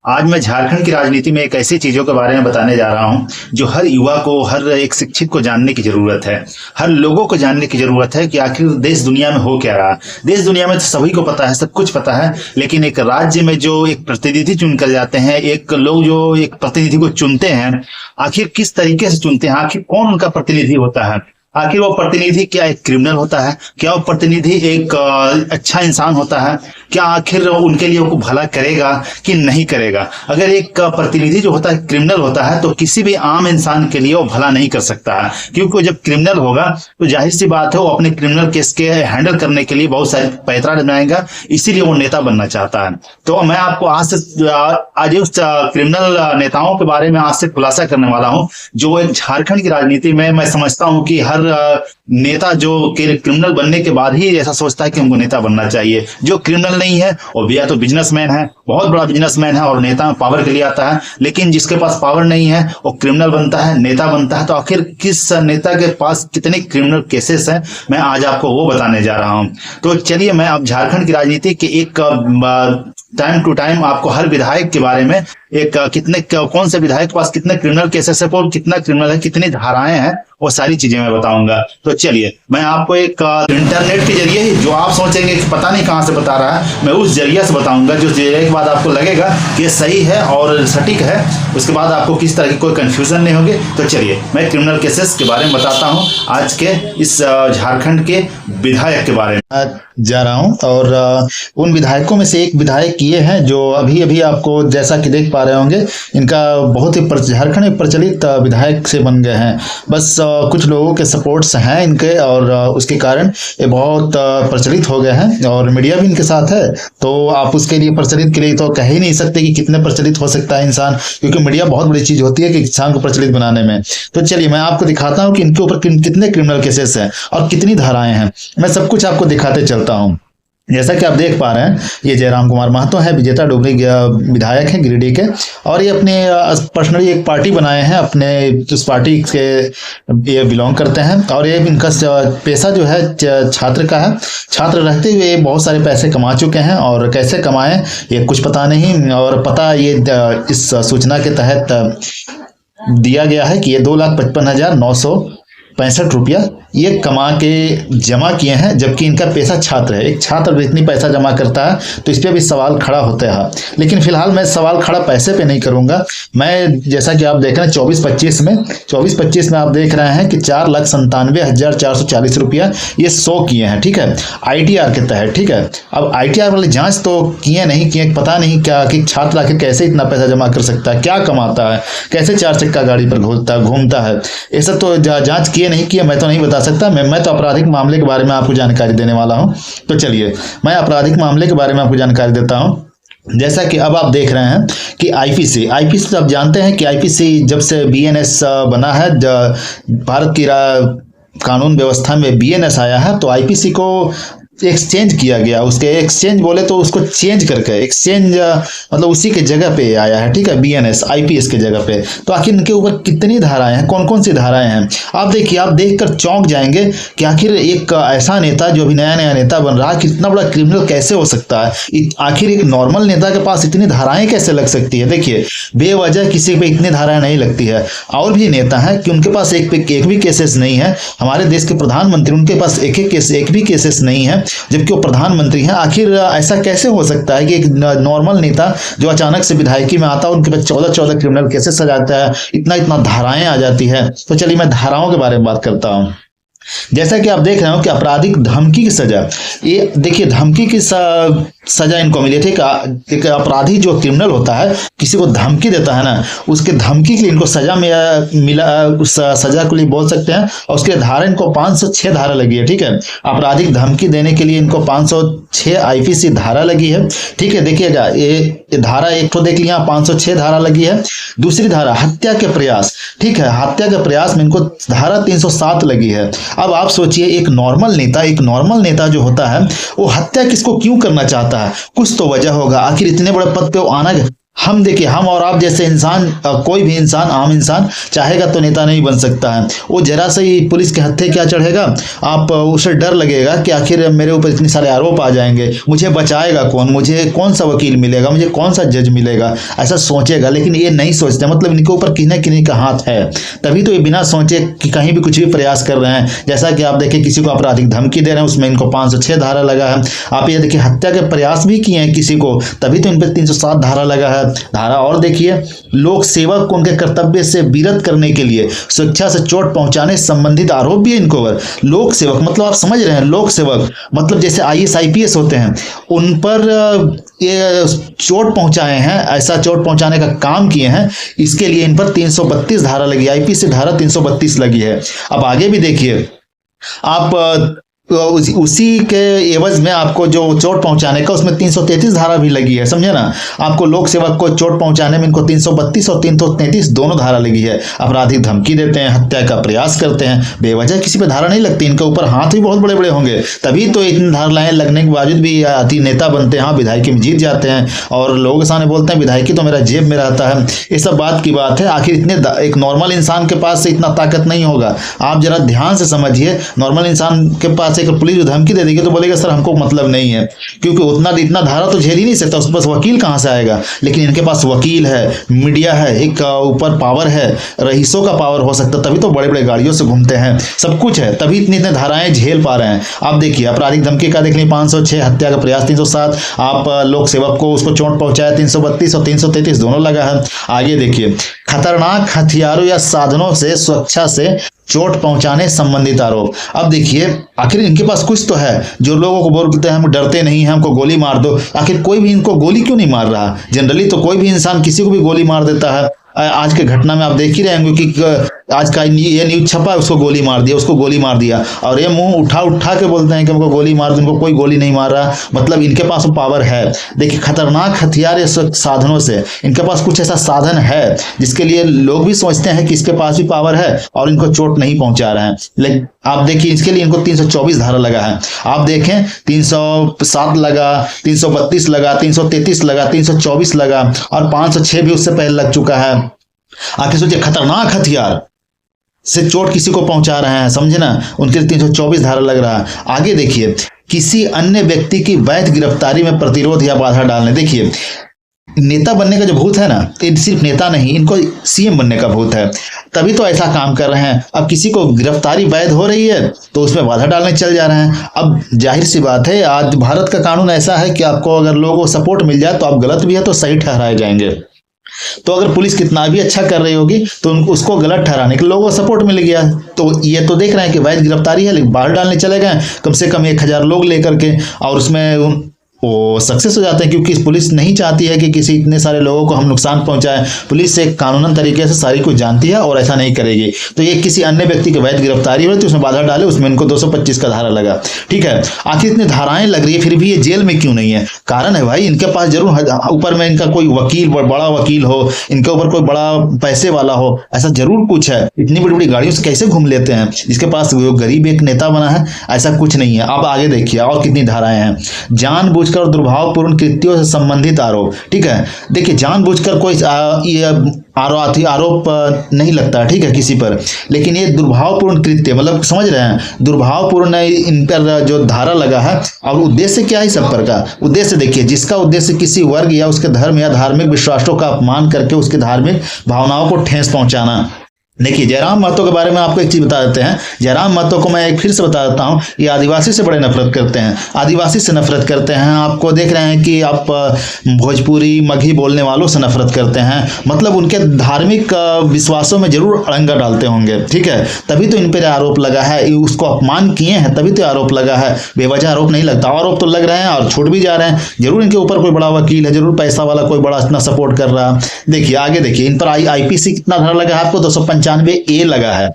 आज मैं झारखंड की राजनीति में एक ऐसी चीजों के बारे में बताने जा रहा हूं जो हर युवा को, हर एक शिक्षित को जानने की जरूरत है। हर लोगों को जानने की जरूरत है कि आखिर देश दुनिया में हो क्या रहा। देश दुनिया में तो सभी को पता है, सब कुछ पता है, लेकिन एक राज्य में जो एक प्रतिनिधि चुनकर जाते हैं, एक लोग जो एक प्रतिनिधि को चुनते हैं, आखिर किस तरीके से चुनते हैं, आखिर कौन उनका प्रतिनिधि होता है। आखिर वो प्रतिनिधि क्या एक क्रिमिनल होता है, क्या वो प्रतिनिधि एक अच्छा इंसान होता है, क्या आखिर उनके लिए वो भला करेगा कि नहीं करेगा। अगर एक प्रतिनिधि जो होता है क्रिमिनल होता है तो किसी भी आम इंसान के लिए वो भला नहीं कर सकता है, क्योंकि वो जब क्रिमिनल होगा तो जाहिर सी बात है वो अपने क्रिमिनल केस के हैंडल करने के लिए बहुत सारे पैतरा बनाएगा, इसीलिए वो नेता बनना चाहता है। तो मैं आपको आज उस क्रिमिनल नेताओं के बारे में आज से खुलासा करने वाला हूं, जो एक झारखंड की राजनीति में मैं समझता हूं कि हर नेता जो क्रिमिनल बनने के बाद ही ऐसा सोचता है कि हमको नेता बनना चाहिए। जो क्रिमिनल नहीं है वो भी या तो बिजनेसमैन है, बहुत बड़ा बिजनेसमैन है और नेता पावर के लिए आता है, लेकिन जिसके पास पावर नहीं है वो क्रिमिनल बनता है, नेता बनता है। तो आखिर किस नेता के पास कितने क्रिमिनल केसेस हैं, मैं आज आपको वो बताने जा रहा हूं। तो चलिए मैं अब झारखंड की राजनीति के एक टाइम टू टाइम आपको हर विधायक के बारे में, एक कौन से विधायक के पास कितने क्रिमिनल केसेस है, कितना क्रिमिनल है, कितनी धाराएं हैं, वो सारी चीजें मैं बताऊंगा। तो चलिए मैं आपको एक इंटरनेट के जरिए ही, जो आप सोचेंगे कि पता नहीं कहां से बता रहा है, मैं उस जरिए से बताऊंगा, जो जरिए के बाद आपको लगेगा कि ये सही है और सटीक है, उसके बाद आपको किस तरह की कोई कंफ्यूजन नहीं होगी। तो चलिए मैं क्रिमिनल केसेस के बारे में बताता हूं, आज के इस झारखंड के विधायक के बारे में जा रहा हूं। और उन विधायकों में से एक विधायक ये हैं जो अभी अभी आपको जैसा कि देख पा रहे होंगे, इनका बहुत ही झारखंड में प्रचलित विधायक से बन गए हैं। बस कुछ लोगों के सपोर्ट्स हैं इनके और उसके कारण ये बहुत प्रचलित हो गए हैं और मीडिया भी इनके साथ है। तो आप उसके लिए प्रचलित के लिए तो कह ही नहीं सकते कि कितने प्रचलित हो सकता है इंसान, क्योंकि मीडिया बहुत बड़ी चीज होती है कि इंसान को प्रचलित बनाने में। तो चलिए मैं आपको दिखाता हूं कि इनके ऊपर कितने क्रिमिनल केसेस हैं और कितनी धाराएं हैं, मैं सब कुछ आपको दिखाते चलता हूं। जैसा कि आप देख पा रहे हैं, ये जयराम कुमार महतो है, विजेता डोगरी विधायक हैं गिरिडीह के, और ये अपने पर्सनली एक पार्टी बनाए हैं, अपने उस पार्टी के ये बिलोंग करते हैं। और ये इनका पेशा जो है छात्र का है, छात्र रहते हुए बहुत सारे पैसे कमा चुके हैं, और कैसे कमाए ये कुछ पता नहीं, और पता ये इस सूचना के तहत दिया गया है कि ये 2,55,965 रुपया ये कमा के जमा किए हैं, जबकि इनका पैसा छात्र है। एक छात्र इतनी पैसा जमा करता है तो इस पे भी सवाल खड़ा होता है। लेकिन फिलहाल मैं सवाल खड़ा पैसे पे नहीं करूंगा। मैं जैसा कि आप देख रहे हैं 24-25 में आप देख रहे हैं कि 4,97,440 रुपया ये 100 किए हैं, ठीक है, ITR के तहत, ठीक है। अब ITR वाली जांच तो किए नहीं किए, पता नहीं क्या कि छात्र आखिर कैसे इतना पैसा जमा कर सकता है, क्या कमाता है, कैसे 4 चक्का गाड़ी पर घूमता है, ये सब तो जांच किए नहीं किए मैं तो नहीं बता सकता। मैं तो आपराधिक मामले के बारे में आपको जानकारी देने वाला हूं। तो चलिए मैं आपराधिक मामले के बारे में आपको जानकारी देता हूं। जैसा कि अब आप देख रहे हैं कि आईपीसी तो आप जानते हैं कि आईपीसी जब से बीएनएस बना है, भारत की कानून व्यवस्था में बीएनएस आया है, तो आईपीसी को एक्सचेंज किया गया। उसके एक्सचेंज बोले तो उसको चेंज करके एक्सचेंज मतलब उसी के जगह पे आया है, ठीक है, बीएनएस आईपीएस के जगह पे। तो आखिर इनके ऊपर कितनी धाराएं हैं, कौन कौन सी धाराएं हैं, आप देखिए, आप देखकर चौंक जाएंगे कि आखिर एक ऐसा नेता जो अभी नया नया नेता बन रहा है कितना बड़ा क्रिमिनल कैसे हो सकता है। आखिर एक नॉर्मल नेता के पास इतनी धाराएं कैसे लग सकती है। देखिए बेवजह किसी पे इतनी धाराएं नहीं लगती है। और भी नेता है कि उनके पास एक भी केसेस नहीं है। हमारे देश के प्रधानमंत्री, उनके पास एक भी केसेस नहीं है, जबकि वो प्रधानमंत्री हैं। आखिर ऐसा कैसे हो सकता है कि एक नॉर्मल नेता जो अचानक से विधायकी में आता है उनके पास 14 क्रिमिनल केसेस आ जाता है, इतना धाराएं आ जाती है। तो चलिए मैं धाराओं के बारे में बात करता हूं। जैसा कि आप देख रहे हो कि आपराधिक धमकी की सजा, ये देखिए धमकी की सजा इनको मिली थी। एक अपराधी जो क्रिमिनल होता है किसी को धमकी देता है ना, उसके धमकी के लिए इनको सजा मिला, उस सजा के लिए बोल सकते हैं। और उसके धारा इनको 506 धारा लगी है, ठीक है। आपराधिक धमकी देने के लिए इनको 506 आईपीसी धारा लगी है, ठीक है। देखिएगा ये धारा एक तो देख लिया, 506 धारा लगी है। दूसरी धारा हत्या के प्रयास, ठीक है, हत्या के प्रयास में इनको धारा 307 लगी है। अब आप सोचिए एक नॉर्मल नेता जो होता है वो हत्या किसको क्यों करना चाहता है, कुछ तो वजह होगा। आखिर इतने बड़े पद पे वो आना हम देखिए, हम और आप जैसे इंसान, कोई भी इंसान, आम इंसान चाहेगा तो नेता नहीं बन सकता है। वो जरा से ही पुलिस के हत्थे क्या चढ़ेगा, आप उसे डर लगेगा कि आखिर मेरे ऊपर इतने सारे आरोप आ जाएंगे, मुझे बचाएगा कौन, मुझे कौन सा वकील मिलेगा, मुझे कौन सा जज मिलेगा, ऐसा सोचेगा। लेकिन ये नहीं सोचते, मतलब इनके ऊपर किसी न किसी का हाथ है, तभी तो ये बिना सोचे कि कहीं भी कुछ भी प्रयास कर रहे हैं। जैसा कि आप देखिए, किसी को आपराधिक धमकी दे रहे हैं, उसमें इनको 506 धारा लगा है। आप ये देखिए, हत्या के प्रयास भी किए हैं किसी को, तभी तो इन पर 307 धारा लगा है। धारा और देखिए, लोक सेवक को उनके कर्तव्य से विरत करने के लिए सुरक्षा से चोट पहुंचाने संबंधित आरोप भी है इनको पर। लोक सेवक मतलब आप समझ रहे हैं, लोक सेवक मतलब जैसे आईएएस आईपीएस होते हैं, उन पर ये चोट पहुंचाए हैं, ऐसा चोट पहुंचाने का काम किए हैं, इसके लिए इन पर 332 धारा लगी, आईपीसी धारा 332 लगी है। अब आगे भी देखिए, आप उसी के एवज में आपको जो चोट पहुंचाने का, उसमें 333 धारा भी लगी है, समझे ना। आपको लोक सेवक को चोट पहुंचाने में इनको 332 और 333 दोनों धारा लगी है। आपराधिक धमकी देते हैं, हत्या का प्रयास करते हैं, बेवजह किसी पे धारा नहीं लगती। इनके ऊपर हाथ भी बहुत बड़े बड़े होंगे, तभी तो इतनी धाराएं लगने के बावजूद भी अति नेता बनते हैं, विधायकी में जीत जाते हैं और लोगों के सामने बोलते हैं विधायकी तो मेरा जेब में रहता है। ये सब बात की बात है। आखिर इतने एक नॉर्मल इंसान के पास से इतना ताकत नहीं होगा। आप जरा ध्यान से समझिए, नॉर्मल इंसान के पास अगर पुलिस धमकी दे देगी तो बोलेगा सर हमको मतलब नहीं है, क्योंकि उतना इतना धारा तो झेल ही नहीं सकता, उसके पास वकील कहां से आएगा। लेकिन इनके पास वकील है, मीडिया है, एक ऊपर पावर है, रईसों का पावर हो सकता, तभी तो बड़े बड़े गाड़ियों से घूमते हैं, सब कुछ है, तभी इतनी इतनी धाराएं झेल पा रहे हैं। आप देखिए, आपराधिक धमकी का देख लीजिए 506, हत्या का प्रयास 307, आप लोक सेवक को उसको चोट पहुंचाया 332 और 333 दोनों लगा है। आगे देखिए, खतरनाक हथियारों या साधनों से सुरक्षा से चोट पहुंचाने संबंधित आरोप। अब देखिए, आखिर इनके पास कुछ तो है, जो लोगों को बोलते हैं हम डरते नहीं हैं, हमको गोली मार दो। आखिर कोई भी इनको गोली क्यों नहीं मार रहा? जनरली तो कोई भी इंसान किसी को भी गोली मार देता है। आज के घटना में आप देख ही रहे होंगे कि आज का ये न्यूज छपा, उसको गोली मार दिया, उसको गोली मार दिया, और ये मुंह उठा उठा के बोलते हैं कि हमको गोली मार दो, उनको कोई गोली नहीं मार रहा। मतलब इनके पास वो पावर है। देखिए, खतरनाक हथियार या साधनों से, इनके पास कुछ ऐसा साधन है जिसके लिए लोग भी सोचते हैं कि इसके पास भी पावर है और इनको चोट नहीं पहुंचा रहे हैं। लेकिन आप देखिए, इसके लिए इनको 324 धारा लगा है। आप देखें, 307 लगा, 332 लगा, 333 लगा, 324 लगा और 506 भी उससे पहले लग चुका है। आखिर सोचिए, खतरनाक हथियार से चोट किसी को पहुंचा रहे हैं, समझे ना, उनके 324 धारा लग रहा है। आगे देखिए, किसी अन्य व्यक्ति की वैध गिरफ्तारी में प्रतिरोध या बाधा डालने। देखिए, नेता बनने का जो भूत है ना, ये सिर्फ नेता नहीं, इनको सीएम बनने का भूत है, तभी तो ऐसा काम कर रहे हैं। अब किसी को गिरफ्तारी वैध हो रही है तो उसमें बाधा डालने चल जा रहे हैं। अब जाहिर सी बात है, आज भारत का कानून ऐसा है कि आपको अगर लोगों को सपोर्ट मिल जाए तो आप गलत भी है तो सही ठहराए जाएंगे। तो अगर पुलिस कितना भी अच्छा कर रही होगी तो उसको गलत ठहराने के लोगों को सपोर्ट मिल गया। तो ये तो देख रहे हैं कि वैध गिरफ्तारी है, लेकिन बाहर डालने चले गए कम से कम 1000 लोग लेकर के, और उसमें वो सक्सेस हो जाते हैं, क्योंकि पुलिस नहीं चाहती है कि किसी इतने सारे लोगों को हम नुकसान पहुंचाएं। पुलिस एक कानूनन तरीके से सारी कुछ जानती है और ऐसा नहीं करेगी। तो ये किसी अन्य व्यक्ति की वैध गिरफ्तारी हो तो उसमें बाधा डाले, उसमें इनको 225 का धारा लगा। ठीक है, आखिर इतनी धाराएं लग रही है फिर भी ये जेल में क्यों नहीं है? कारण है भाई, इनके पास जरूर ऊपर में इनका कोई वकील, बड़ा वकील हो, इनके ऊपर कोई बड़ा पैसे वाला हो, ऐसा जरूर कुछ है। इतनी बड़ी बड़ी गाड़ियों से कैसे घूम लेते हैं? जिसके पास गरीब एक नेता बना है, ऐसा कुछ नहीं है। अब आगे देखिए और कितनी धाराएं हैं। जानबूझकर और दुर्भावपूर्ण कृत्यों से संबंधित आरोप। ठीक है, देखिए, जानबूझकर कोई आरोप नहीं लगता, ठीक है, किसी पर, लेकिन ये दुर्भावपूर्ण कृत्य, मतलब समझ रहे हैं, दुर्भावपूर्ण इन पर जो धारा लगा है। और उद्देश्य क्या है सब पर का? उद्देश्य देखिए, जिसका उद्देश्य किसी वर्ग या उसके धर्म या धार्मिक विश्वासों का अपमान करके उसके धार्मिक भावनाओं को ठेस पहुंचाना। देखिए, जयराम महतो के बारे में आपको एक चीज बता देते हैं। जयराम महतो को मैं एक फिर से बता देता हूं, ये आदिवासी से बड़े नफरत करते हैं, आदिवासी से नफरत करते हैं। आपको देख रहे हैं कि आप भोजपुरी मगही बोलने वालों से नफरत करते हैं, मतलब उनके धार्मिक विश्वासों में जरूर अड़ंगा डालते होंगे। ठीक है, तभी तो इन पर आरोप लगा है, उसको अपमान किए हैं तभी तो आरोप लगा है, बेवजह आरोप नहीं लगता। आरोप तो लग रहे हैं और छूट भी जा रहे हैं। जरूर इनके ऊपर कोई बड़ा वकील है, जरूर पैसा वाला कोई बड़ा इतना सपोर्ट कर रहा है। देखिए आगे देखिए, इन पर आईपीसी कितना धारा लगा है आपको? 295A लगा है।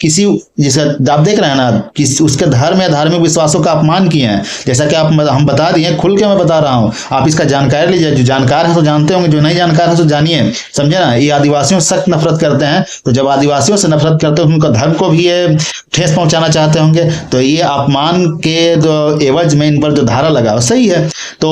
किसी, जैसे आप देख रहे हैं ना, किसी उसके धर्म या धार्मिक विश्वासों का अपमान किए हैं, जैसा कि आप हम बता दिए, खुल के मैं बता रहा हूँ, आप इसका जानकारी लीजिए। जो जानकार है तो जानते होंगे, जो नहीं जानकार है तो जानिए, समझे ना। ये आदिवासियों से सख्त नफरत करते हैं, तो जब आदिवासियों से नफरत करते हैं, उनका धर्म को भी ये ठेस पहुंचाना चाहते होंगे, तो ये अपमान के जो एवज में इन पर जो धारा लगा सही है। तो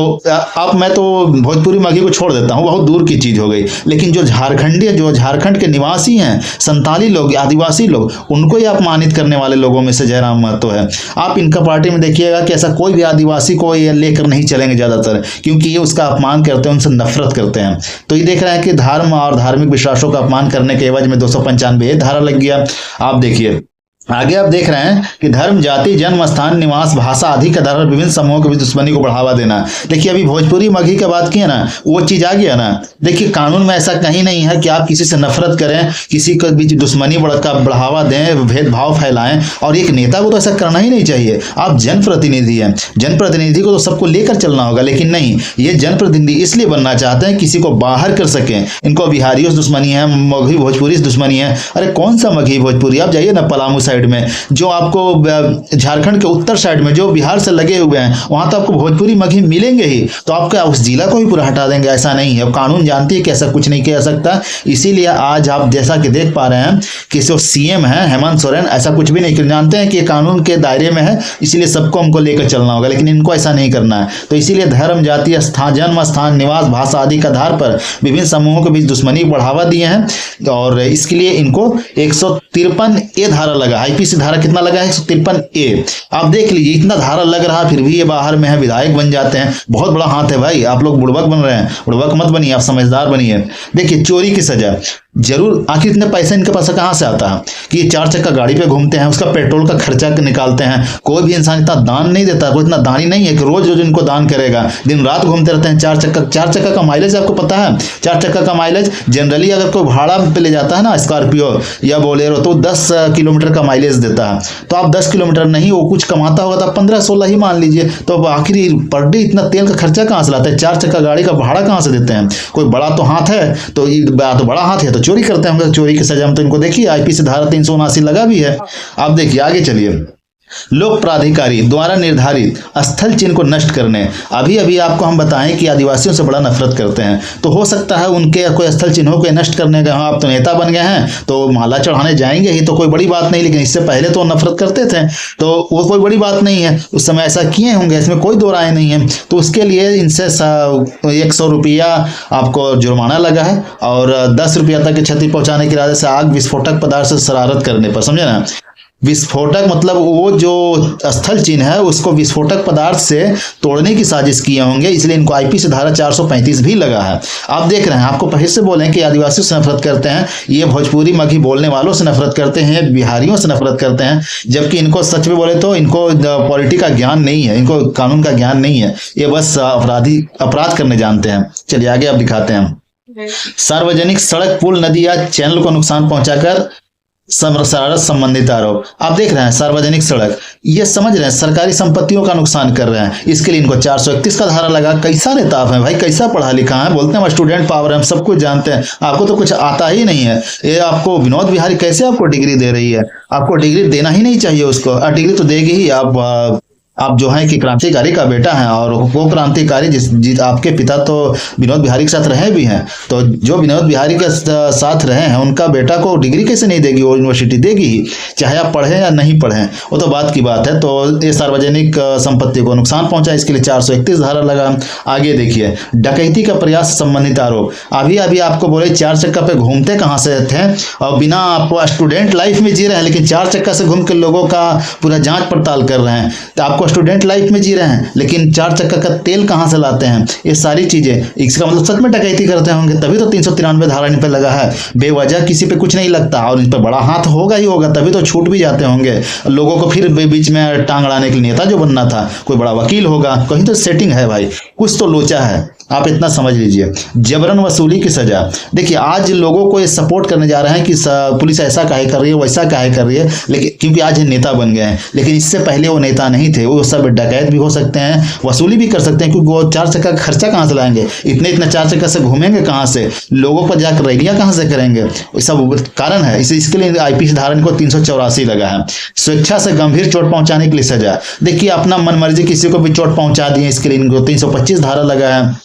अब मैं तो भोजपुरी मगही को छोड़ देता हूँ, बहुत दूर की चीज हो गई, लेकिन जो झारखंड के निवासी हैं, संताली लोग, आदिवासी लोग, उनको ये अपमानित करने वाले लोगों में से जयराम महतो है। आप इनका पार्टी में देखिएगा कि ऐसा कोई भी आदिवासी को ये लेकर नहीं चलेंगे ज्यादातर, क्योंकि ये उसका अपमान करते हैं, उनसे नफरत करते हैं। तो ये देख रहे हैं कि धर्म और धार्मिक विश्वासों का अपमान करने के एवज में 295 धारा लग गया। आप देखिए आगे, आप देख रहे हैं कि धर्म, जाति, जन्म स्थान, निवास, भाषा आदि के आधार पर विभिन्न समूहों के बीच दुश्मनी को बढ़ावा देना। देखिए अभी भोजपुरी मगही की बात की है ना, वो चीज आ गया ना। देखिए कानून में ऐसा कहीं नहीं है कि आप किसी से नफरत करें, किसी के बीच दुश्मनी का बढ़ावा दें, भेदभाव फैलाएं, और एक नेता को तो ऐसा करना ही नहीं चाहिए। आप जनप्रतिनिधि हैं, जनप्रतिनिधि को तो सबको लेकर चलना होगा, लेकिन नहीं, ये जनप्रतिनिधि इसलिए बनना चाहते हैं किसी को बाहर कर सकें। इनको बिहारियों से दुश्मनी है, मगही भोजपुरी से दुश्मनी है। अरे कौन सा मगही भोजपुरी, आप जाइए ना पलामू साइड में, जो आपको झारखंड के उत्तर साइड में, जो बिहार से लगे हुए हैं, वहां तो आपको भोजपुरी मगही मिलेंगे ही, तो आपका उस जिला को भी पूरा हटा देंगे, ऐसा नहीं है। कानून जानती है कि ऐसा कुछ नहीं किया जा सकता। इसीलिए आज आप जैसा कि देख पा रहे हैं कि जो सीएम है हेमंत सोरेन, ऐसा कुछ भी नहीं कर, जानते हैं कि ये कानून के दायरे में है, इसलिए सबको हमको लेकर चलना होगा, लेकिन इनको ऐसा नहीं करना है। तो इसीलिए धर्म, जाति, स्थान, जन्म स्थान, निवास, भाषा आदि के आधार पर विभिन्न समूहों के बीच दुश्मनी को बढ़ावा दिए हैं, और इसके लिए इनको 153A धारा लगा। आईपीसी धारा कितना लगा है? 153A। आप देख लीजिए, इतना धारा लग रहा, फिर भी ये बाहर में है, विधायक बन जाते हैं। बहुत बड़ा हाथ है भाई, आप लोग बुड़बक बन रहे हैं। बुड़बक मत बनिए, आप समझदार बनिए। देखिए चोरी की सजा जरूर, आखिर इतने पैसे इनके पास कहां से आता है कि ये 4 चक्का गाड़ी पे घूमते हैं, उसका पेट्रोल का खर्चा निकालते हैं। कोई भी इंसान इतना दान नहीं देता, कोई इतना दानी नहीं है कि रोज रोज इनको दान करेगा। दिन रात घूमते रहते हैं। 4 चक्का का माइलेज आपको पता है? 4 चक्का का माइलेज जनरली अगर कोई भाड़ा पे ले जाता है ना, स्कॉर्पियो या बोलेरो, तो 10 किलोमीटर का माइलेज देता है। तो आप 10 किलोमीटर नहीं, वो कुछ कमाता होगा तो आप 15-16 ही मान लीजिए। तो आखिर पर डे इतना तेल का खर्चा कहां से लाता है? 4 चक्का गाड़ी का भाड़ा कहां से देते हैं? कोई बड़ा तो हाथ है, तो बड़ा हाथ है तो चोरी करते होंगे। चोरी की सजा में तो इनको देखिए आईपीसी धारा 379 लगा भी है। आप देखिए आगे चलिए, लोक प्राधिकारी द्वारा निर्धारित स्थल चिन्ह को नष्ट करने। अभी अभी आपको हम बताएं कि आदिवासियों से बड़ा नफरत करते हैं, तो हो सकता है उनके कोई स्थल चिन्हों को नष्ट करने का, आप तो नेता बन गए हैं तो माला चढ़ाने जाएंगे ही, तो कोई बड़ी बात नहीं, लेकिन इससे पहले तो नफरत करते थे, तो वो कोई बड़ी बात नहीं है। उस समय ऐसा किए होंगे, इसमें कोई दो राय नहीं है। तो उसके लिए इनसे 100 रुपया आपको जुर्माना लगा है, और 10 रुपया तक की क्षति पहुंचाने के इरादे से आग विस्फोटक पदार्थ से शरारत करने पर, समझे ना। विस्फोटक मतलब वो जो स्थल चिन्ह है उसको विस्फोटक पदार्थ से तोड़ने की साजिश किए होंगे, इसलिए इनको आईपीसी धारा 435 भी लगा है। आप देख रहे हैं, आपको पहले से बोले कि आदिवासियों से नफरत करते हैं, ये भोजपुरी मगही बोलने वालों से नफरत करते हैं, बिहारियों से नफरत करते हैं, जबकि इनको सच में बोले तो इनको पॉलिटी का ज्ञान नहीं है, इनको कानून का ज्ञान नहीं है, ये बस अपराध करने जानते हैं। चलिए आगे आप दिखाते हैं। सार्वजनिक सड़क, पुल, नदी या चैनल को नुकसान पहुंचाकर शरारत संबंधित आरोप। आप देख रहे हैं सार्वजनिक सड़क, ये समझ रहे हैं सरकारी संपत्तियों का नुकसान कर रहे हैं, इसके लिए इनको 431 का धारा लगा। कैसा नेता आप हैं भाई, कैसा पढ़ा लिखा है? बोलते हैं स्टूडेंट पावर है, हम सब कुछ जानते हैं, आपको तो कुछ आता ही नहीं है। ये आपको विनोद बिहारी कैसे आपको डिग्री दे रही है? आपको डिग्री देना ही नहीं चाहिए उसको, डिग्री तो देगी ही। आप जो है कि क्रांतिकारी का बेटा है, और वो क्रांतिकारी जिस आपके पिता तो विनोद बिहारी के साथ रहे भी हैं, तो जो विनोद बिहारी के साथ रहे हैं उनका बेटा को डिग्री कैसे नहीं देगी? वो यूनिवर्सिटी देगी ही, चाहे आप पढ़ें या नहीं पढ़ें, वो तो बात की बात है। तो ये सार्वजनिक संपत्ति को नुकसान पहुंचा, इसके लिए 431 धारा लगा। आगे देखिए, डकैती का प्रयास संबंधित आरोप। अभी अभी आपको बोले 4 चक्का पे घूमते कहाँ से थे, और बिना आप स्टूडेंट लाइफ में जी रहे हैं, लेकिन 4 चक्का से घूम के लोगों का पूरा जांच पड़ताल कर रहे हैं। तो आपको स्टूडेंट लाइफ में जी रहे हैं, लेकिन 4 चक्का का तेल कहां से लाते हैं? ये सारी चीजें, इसका मतलब सच में डकैती करते होंगे, तभी तो 393 धारा इन पे लगा है। बेवजह किसी पे कुछ नहीं लगता, और इन पे बड़ा हाथ होगा ही होगा, तभी तो छूट भी जाते होंगे। लोगों को फिर बीच में टांग अड़ाने के लिए नेता जो बनना था, कोई बड़ा वकील होगा, कहीं तो सेटिंग है भाई, कुछ तो लोचा है। आप इतना समझ लीजिए। जबरन वसूली की सजा, देखिए आज लोगों को ये सपोर्ट करने जा रहे हैं कि पुलिस ऐसा काहे कर रही है, वैसा काहे कर रही है, लेकिन क्योंकि आज ये नेता बन गए हैं, लेकिन इससे पहले वो नेता नहीं थे। वो सब डकैत भी हो सकते हैं, वसूली भी कर सकते हैं, क्योंकि वो 4 चक्का का खर्चा कहाँ से लाएंगे, इतने 4 चक्का से घूमेंगे कहाँ से, लोगों पर जाकर रैलियां कहाँ से करेंगे, सब कारण है। इसके लिए आईपीसी धारा इनको 384 लगा है। स्वेच्छा से गंभीर चोट पहुंचाने के लिए सजा, देखिए अपना मनमर्जी किसी को भी चोट पहुंचा दिए, इसके लिए इनको 325 धारा लगा है।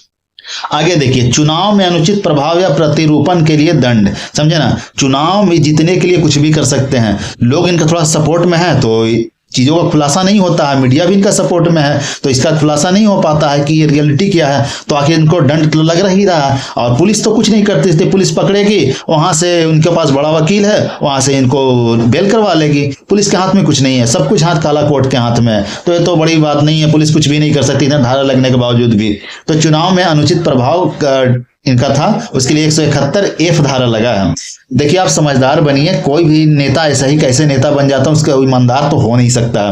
आगे देखिए, चुनाव में अनुचित प्रभाव या प्रतिरूपण के लिए दंड, समझे ना, चुनाव में जीतने के लिए कुछ भी कर सकते हैं लोग, इनका थोड़ा सपोर्ट में है तो चीजों का खुलासा नहीं होता है, मीडिया भी इनका सपोर्ट में है तो इसका खुलासा नहीं हो पाता है कि ये रियलिटी क्या है, तो आखिर इनको दंड तो लग रही रहा है। और पुलिस तो कुछ नहीं करती, इसलिए पुलिस पकड़ेगी, वहां से उनके पास बड़ा वकील है, वहां से इनको बेल करवा लेगी। पुलिस के हाथ में कुछ नहीं है, सब कुछ हाथ काला कोर्ट के हाथ में है, तो ये तो बड़ी बात नहीं है, पुलिस कुछ भी नहीं कर सकती इधर धारा लगने के बावजूद भी। तो चुनाव में अनुचित प्रभाव इनका था, उसके लिए 171 धारा लगा है। देखिए आप समझदार बनिए, कोई भी नेता ऐसा ही कैसे नेता बन जाता है, उसका ईमानदार तो हो नहीं सकता।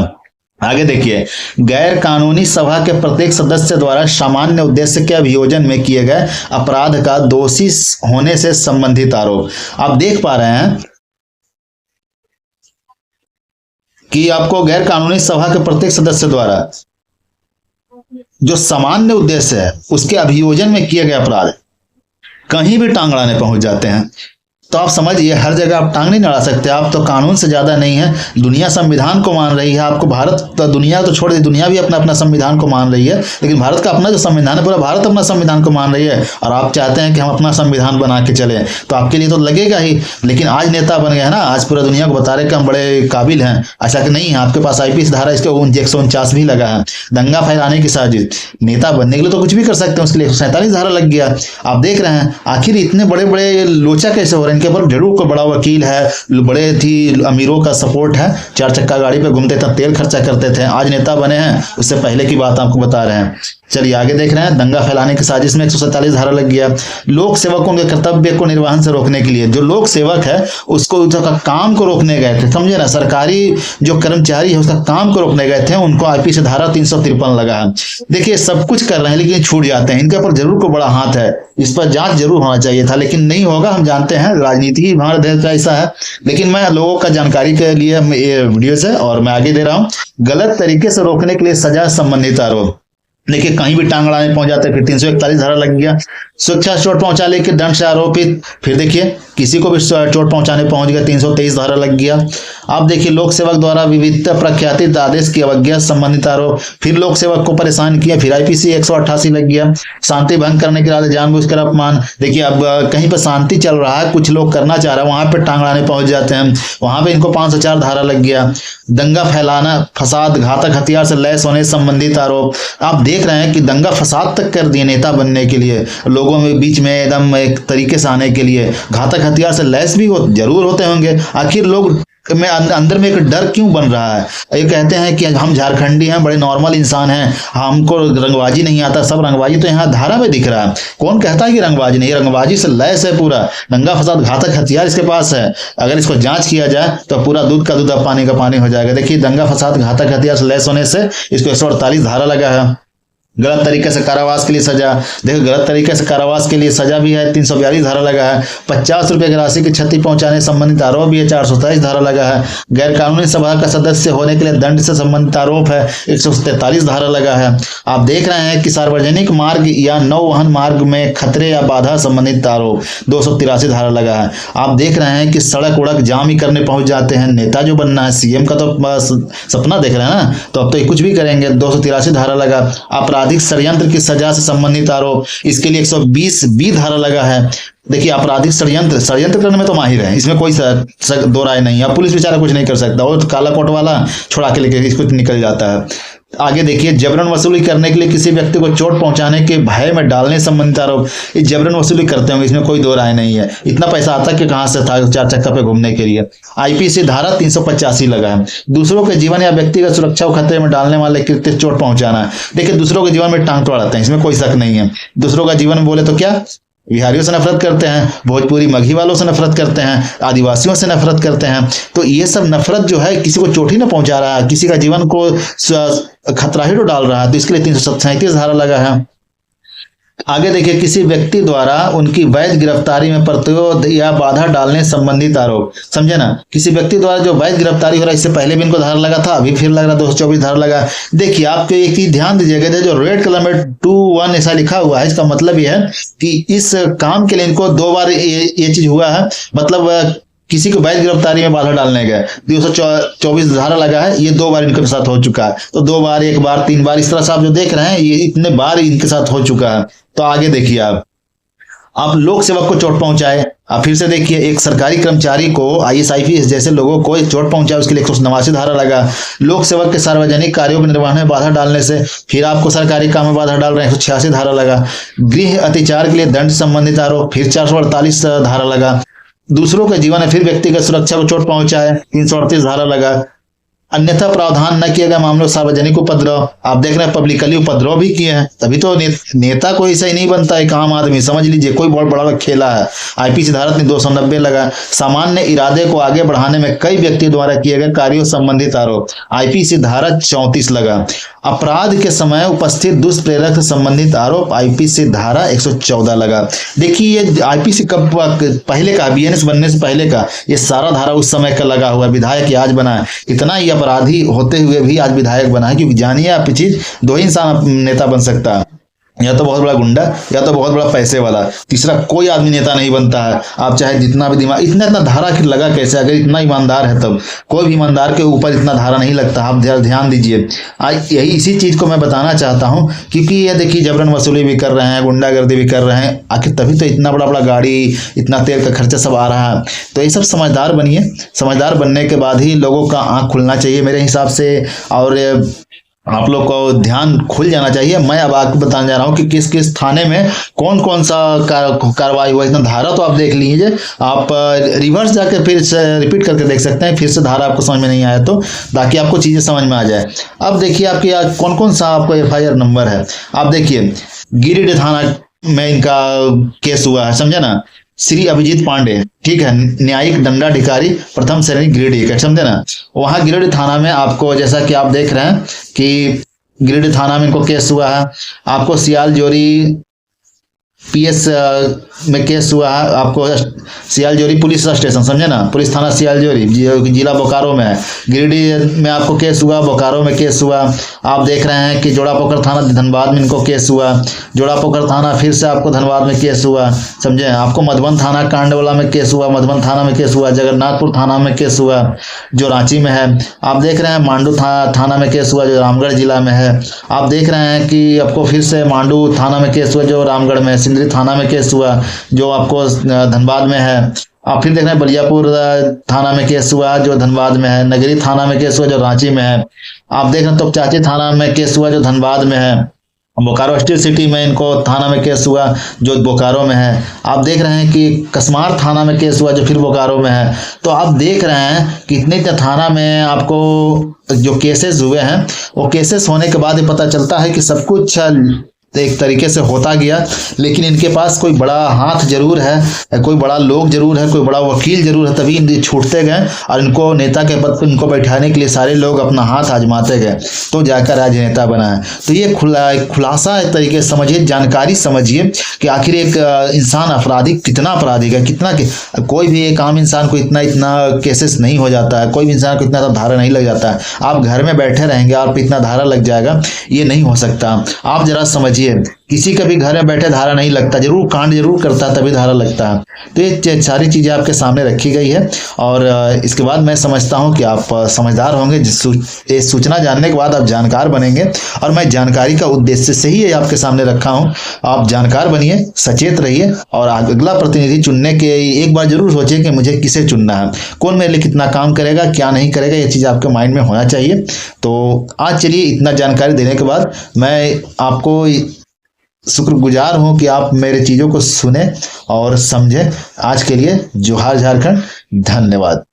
आगे देखिए, गैर कानूनी सभा के प्रत्येक सदस्य द्वारा सामान्य उद्देश्य के अभियोजन में किए गए अपराध का दोषी होने से संबंधित आरोप। आप देख पा रहे हैं कि आपको गैर कानूनी सभा के प्रत्येक सदस्य द्वारा जो सामान्य उद्देश्य है उसके अभियोजन में किए गए अपराध कहीं भी टांग अड़ाने पहुंच जाते हैं। तो आप समझिए, हर जगह आप टांग नहीं अड़ा सकते, आप तो कानून से ज्यादा नहीं है। दुनिया संविधान को मान रही है, आपको भारत तो दुनिया तो छोड़ दी, दुनिया भी अपना अपना संविधान को मान रही है, लेकिन भारत का अपना जो संविधान है, पूरा भारत अपना संविधान को मान रही है, और आप चाहते हैं कि हम अपना संविधान बना के चले, तो आपके लिए तो लगेगा ही। लेकिन आज नेता बन गए ना, आज पूरा दुनिया को बता रहे कि हम बड़े काबिल हैं, ऐसा कि नहीं है। आपके पास आईपीसी धारा इसके 149 भी लगा है। दंगा फैलाने की साजिश, नेता बनने के लिए तो कुछ भी कर सकते हैं, उसके लिए 147 धारा लग गया। आप देख रहे हैं आखिर इतने बड़े बड़े लोचा कैसे हो रहे हैं, इनके ऊपर जरूर कोई बड़ा वकील है, बड़े थी अमीरों का सपोर्ट है, 4 चक्का गाड़ी पे घूमते थे, तेल खर्चा करते थे, आज नेता बने हैं, उससे पहले की बात आपको बता रहे हैं। चलिए आगे देख रहे हैं, दंगा फैलाने की साजिश में 147 धारा लग गया। लोक सेवकों के कर्तव्य को निर्वहन से रोकने के लिए, जो लोक सेवक है उसको उसका काम को रोकने गए थे, समझे ना, सरकारी जो कर्मचारी है उसका काम को रोकने गए थे, उनको आईपीसी धारा 353 लगा है। देखिए सब कुछ कर रहे हैं लेकिन छूट जाते हैं, इनके ऊपर जरूर को बड़ा हाथ है, इस पर जांच जरूर होना चाहिए था, लेकिन नहीं होगा। हम जानते हैं राजनीति ही हमारे देश का ऐसा है, लेकिन मैं लोगों का जानकारी के लिए ये वीडियो है और मैं आगे दे रहा हूँ। गलत तरीके से रोकने के लिए सजा संबंधित आरोप, देखिए कहीं भी टांग अड़ाने पहुंच जाते, फिर 341 धारा लग गया। स्वेच्छा चोट पहुंचाने के दंड से आरोपित, फिर देखिए किसी को भी चोट पहुंचाने पहुंच गया, 323 धारा लग गया। आप देखिए लोक सेवक द्वारा विविध प्रख्यातित आदेश की अवज्ञा संबंधित आरोप, फिर लोक सेवक को परेशान किया, फिर आईपीसी 188 लग गया। शांति भंग करने के लिए जानबूझकर अपमान, देखिए अब कहीं पर शांति चल रहा है, कुछ लोग करना चाह रहे हैं, वहां पर टांग अड़ाने पहुंच जाते हैं, वहां पे इनको 504 धारा लग गया। दंगा फैलाना, फसाद, घातक हथियार से लैस होने संबंधित आरोप, आप देख रहे हैं कि दंगा फसाद तक कर दिए नेता बनने के लिए, लोगों में बीच में एकदम एक तरीके से आने के लिए, घातक हथियार से लैस भी जरूर होते होंगे। आखिर लोग में अंदर में एक डर क्यों बन रहा है? ये कहते हैं कि हम झारखंडी हैं, बड़े नॉर्मल इंसान हैं, हमको रंगबाजी नहीं आता, सब रंगबाजी तो यहाँ धारा में दिख रहा है। कौन कहता है कि रंगबाजी नहीं? रंगबाजी से लैस है पूरा, दंगा फसाद, घातक हथियार इसके पास है, अगर इसको जांच किया जाए तो पूरा दूध का दूध अब पानी का पानी हो जाएगा। देखिए दंगा फसाद, घातक हथियार से लैस होने से इसको 148 धारा लगा है। गलत तरीके से कारावास के लिए सजा, देखो गलत तरीके से कारावास के लिए सजा भी है, 342 धारा लगा है। 50 रुपए की राशि की क्षति पहुंचाने संबंधित आरोप भी है, 427 धारा लगा है। गैर कानूनी सभा का सदस्य होने के लिए दंड से संबंधित आरोप है, 143 धारा लगा है। आप देख रहे हैं कि सार्वजनिक मार्ग या नौवहन मार्ग में खतरे या बाधा संबंधित आरोप, 283 धारा लगा है। आप देख रहे हैं कि सड़क उड़क जाम ही करने पहुंच जाते हैं, नेता जो बनना है, सीएम का तो सपना देख रहे हैं ना, तो अब तो कुछ भी करेंगे, 283 धारा लगा। आपराधिक षड्यंत्र की सजा से संबंधित आरोप, इसके लिए 120 बी धारा लगा है। देखिए आपराधिक षड्यंत्र करने में तो माहिर है, इसमें कोई दो राय नहीं है, पुलिस बेचारा कुछ नहीं कर सकता, और काला कोट वाला छुड़ा के लेके इसको निकल जाता है। आगे देखिए, जबरन वसूली करने के लिए किसी व्यक्ति को चोट पहुंचाने के भय में डालने संबंधित आरोप, ये जबरन वसूली करते होंगे, इसमें कोई दो राय नहीं है। इतना पैसा आता कि कहां से था 4 चक्का पे घूमने के लिए। आईपीसी धारा 385 लगा है, दूसरों के जीवन या व्यक्तिगत सुरक्षा को खतरे में डालने वाले कृत्य चोट पहुंचाना। देखिए दूसरों के जीवन में टांग तोड़ाते हैं, इसमें कोई शक नहीं है। दूसरों का जीवन बोले तो क्या, बिहारियों से नफरत करते हैं, भोजपुरी मगही वालों से नफरत करते हैं, आदिवासियों से नफरत करते हैं, तो ये सब नफरत जो है किसी को चोट ही ना पहुंचा रहा है, किसी का जीवन को खतरा ही तो डाल रहा है, तो इसके लिए 337 धारा लगा है। आगे देखिए, किसी व्यक्ति द्वारा उनकी वैध गिरफ्तारी में प्रतिरोध या बाधा डालने संबंधित आरोप। समझे ना, किसी व्यक्ति द्वारा जो वैध गिरफ्तारी हो रहा है, इससे पहले भी इनको धारा लगा था, अभी फिर लग रहा 224 धारा लगा। देखिए आपको एक चीज ध्यान दीजिएगा, जो रेड कलर में 2-1 ऐसा लिखा हुआ है, इसका मतलब यह है कि इस काम के लिए इनको 2 बार ये चीज हुआ है। मतलब किसी को वैध गिरफ्तारी में बाधा डालने गए, 224 धारा लगा है, ये 2 बार इनके साथ हो चुका है। तो 2 बार, 1 बार, 3 बार, इस तरह से आप जो देख रहे हैं, ये इतने बार इनके साथ हो चुका है। तो आगे देखिए, आप लोक सेवक को चोट पहुंचाए। आप फिर से देखिए, एक सरकारी कर्मचारी को, IAS IPS जैसे लोगों को चोट पहुंचाए, उसके लिए 189 धारा लगा। लोक सेवक के सार्वजनिक कार्यों के निर्वहन में बाधा डालने से फिर आपको सरकारी काम में बाधा डाल रहे हैं, 186 धारा लगा। गृह अत्याचार के लिए दंड संबंधित आरोप, फिर 448 धारा लगा। दूसरों के जीवन में फिर व्यक्तिगत सुरक्षा को चोट पहुंचाए, 338 धारा लगा। अन्यथा प्रावधान न किए गए मामलों सार्वजनिक उपद्रव, आप देख रहे हैं पब्लिकली उपद्रव भी किए हैं, तभी तो नेता कोई सही नहीं बनता, एक आम आदमी समझ लीजिए, कोई बहुत बड़ा खेला है। IPC धारा 290 लगा। सामान्य इरादे को आगे बढ़ाने में कई व्यक्ति द्वारा किए गए कार्यों संबंधित आरोप, IPC धारा 34 लगा। अपराध के समय उपस्थित दुष्प्रेरक से संबंधित आरोप, IPC धारा 114 लगा। देखिए ये IPC कब पहले का, BNS बनने से पहले का, ये सारा धारा उस समय का लगा हुआ। विधायक आज बना है, इतना ही अपराधी होते हुए भी आज विधायक बना है। क्योंकि जानिए आप चीज, 2 ही इंसान नेता बन सकता है, या तो बहुत बड़ा गुंडा या तो बहुत बड़ा पैसे वाला, तीसरा कोई आदमी नेता नहीं बनता है। आप चाहे जितना भी दिमाग, इतना धारा आखिर लगा कैसे? अगर इतना ईमानदार है तब, कोई भी ईमानदार के ऊपर इतना धारा नहीं लगता। आप ध्यान दीजिए, आज यही इसी चीज को मैं बताना चाहता हूं, क्योंकि ये देखिए जबरन वसूली भी कर रहे हैं, गुंडागर्दी भी कर रहे हैं, आखिर तभी तो इतना बड़ा बड़ा गाड़ी, इतना तेल का खर्चा सब आ रहा है। तो ये सब समझदार बनिए, समझदार बनने के बाद ही लोगों का आंख खुलना चाहिए मेरे हिसाब से, और आप लोग को ध्यान खुल जाना चाहिए। मैं अब आपको बताने जा रहा हूँ कि किस किस थाने में कौन कौन सा कार्रवाई हुआ। इतना धारा तो आप देख लीजिए, आप रिवर्स जाकर फिर से रिपीट करके देख सकते हैं, फिर से धारा आपको समझ में नहीं आया तो, ताकि आपको चीजें समझ में आ जाए। अब देखिए आपके यहाँ कौन कौन सा आपको FIR नंबर है। आप देखिए गिरिडीह थाना में इनका केस हुआ है, समझे ना, श्री अभिजीत पांडे, ठीक है, न्यायिक दंडाधिकारी प्रथम श्रेणी गिरिडीह, समझे ना। वहां गिरिडीह थाना में आपको, जैसा कि आप देख रहे हैं कि गिरिडीह थाना में इनको केस हुआ है। आपको सियालजोरी PS में केस हुआ है, आपको सियालजोरी पुलिस स्टेशन, समझे ना, पुलिस थाना सियालजोरी, जिला बोकारो में है। गिरिडीह में आपको केस हुआ, बोकारो में केस हुआ। आप देख रहे हैं कि जोड़ापोखर थाना धनबाद में इनको केस हुआ, जोड़ापोखर थाना फिर से आपको धनबाद में केस हुआ, समझे। आपको मधुबन थाना कांडवाला में केस हुआ, मधुबन थाना में केस हुआ। जगन्नाथपुर थाना में केस हुआ जो रांची में है। आप देख रहे हैं मांडू थाना में केस हुआ जो रामगढ़ जिला में है। आप देख रहे हैं कि आपको फिर से मांडू थाना में केस हुआ जो रामगढ़ में है। सिंदरी थाना में केस हुआ जो आपको धनबाद में है। आप फिर देख रहे हैं बलियापुर थाना में केस हुआ जो धनबाद में है। नगरी थाना में केस हुआ जो रांची में है। आप देख रहे हैं तोपचाची थाना में केस हुआ जो धनबाद में है। बोकारो स्टील सिटी में इनको थाना में केस हुआ जो बोकारो में है। आप देख रहे हैं कि कसमार थाना में केस हुआ जो फिर बोकारो में है। तो आप देख रहे हैं कि इतने थाना में आपको जो केसेस हुए हैं, वो केसेस होने के बाद ही पता चलता है कि सब कुछ एक तरीके से होता गया, लेकिन इनके पास कोई बड़ा हाथ जरूर है, कोई बड़ा लोग जरूर है, कोई बड़ा वकील जरूर है, तभी इनके छूटते गए और इनको नेता के पद पर इनको बैठाने के लिए सारे लोग अपना हाथ आजमाते गए, तो जाकर आज नेता बना है। तो ये खुलासा एक तरीके से समझिए, जानकारी समझिए कि आखिर एक इंसान अपराधी कितना अपराधी है, कितना कोई भी एक आम इंसान को इतना केसेस नहीं हो जाता है, कोई भी इंसान को इतना धारा नहीं लग जाता है। आप घर में बैठे रहेंगे आप इतना धारा लग जाएगा, ये नहीं हो सकता। आप जरा समझिए, किसी का भी घर में बैठे धारा नहीं लगता, जरूर कांड जरूर करता है तभी धारा लगता है। तो ये सारी चीजें आपके सामने रखी गई है, और इसके बाद मैं समझता हूं कि आप समझदार होंगे। ये सूचना जानने के बाद आप जानकार बनेंगे, और मैं जानकारी का उद्देश्य से ही आपके सामने रखा हूं। आप जानकार बनिए, सचेत रहिए, और अगला प्रतिनिधि चुनने के एक बार जरूर सोचिए कि मुझे किसे चुनना है, कौन मेरे लिए कितना काम करेगा, क्या नहीं करेगा, ये चीज आपके माइंड में होना चाहिए। तो आज चलिए, इतना जानकारी देने के बाद मैं आपको शुक्रगुजार हूं कि आप मेरे चीजों को सुने और समझे। आज के लिए जोहार झारखंड, धन्यवाद।